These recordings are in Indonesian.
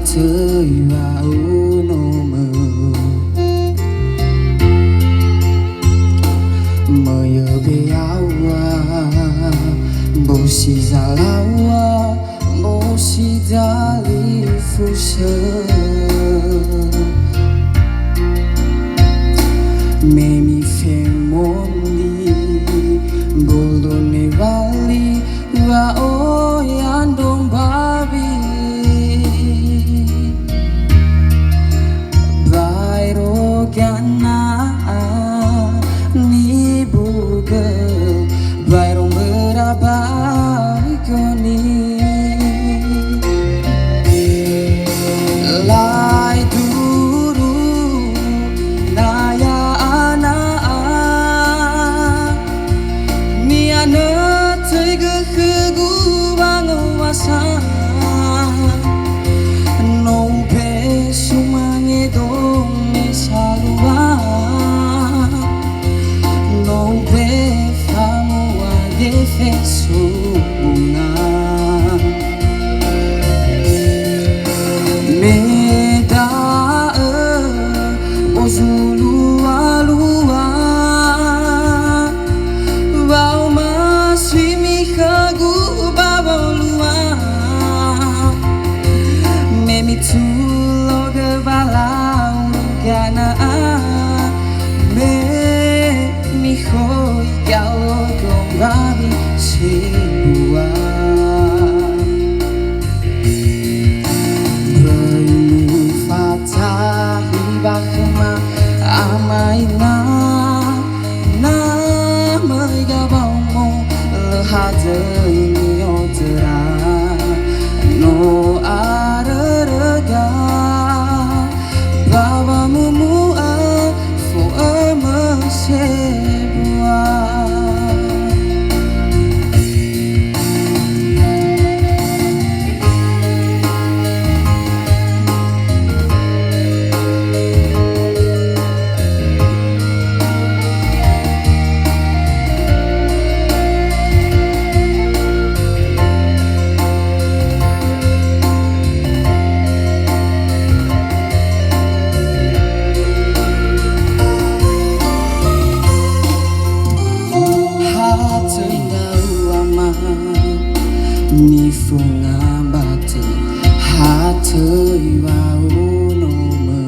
tơi vào nô mơ mơ yêu bê áo bố si ra lao bố si ra li phu sơ me mi fe mondi boldo ne vali va oyandong babi vairo gana ni buge vairo merabai koni lai duru naya ana ni ana tega khegu bango asa no pe sumange dong ni salwa no pe famo ade fesunga meda ozulu alua vau masimi khagu babolua memi tu loge balau gana me mi khoi yao gong rabi sebua bermi fatah ibakma amaina na mega baumo lehade ni otera no arerega baba mumua fo amasebua ni funga bate hatoi wau no mơ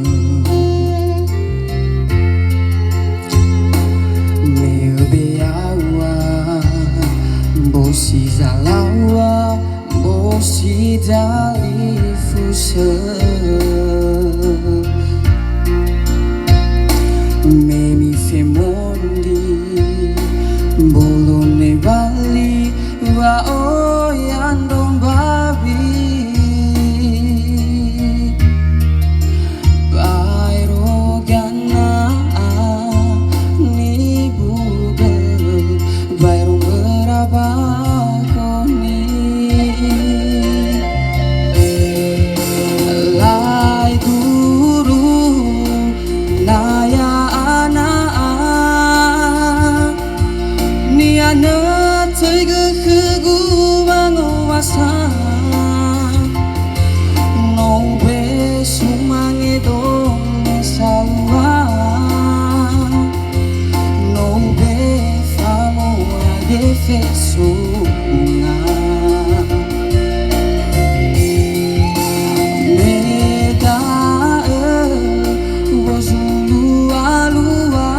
meu be awa bo si za lawa bo si dali fuse me mi fe mondi bolo ne vali wa oyandong babi vairo gana ni buge vairo meraba koni lai guru naya ana ni ana tega khegu bango asa no be sumange dong salwa no be famo ade fesunga meda wazulu alua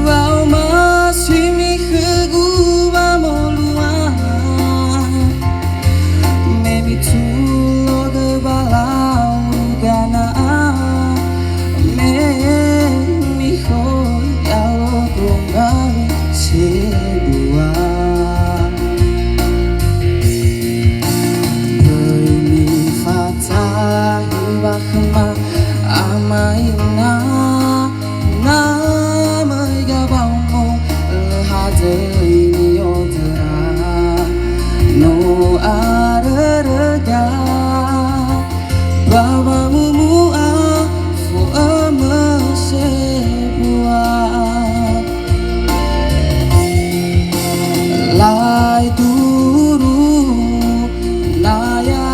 vau masimi khegu bamolua memi tu loge balau gana me mi khoi yao gong rabi sebua bermi fatah ibakma amaina na mega baumo lehade ni otera no arerega baba mumua fo amasebua lai duru naya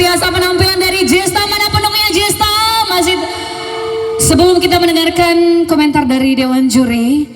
biasa penampilan dari Jesta. Mana pendukungnya Jesta? Masih sebelum kita mendengarkan komentar dari Dewan Juri,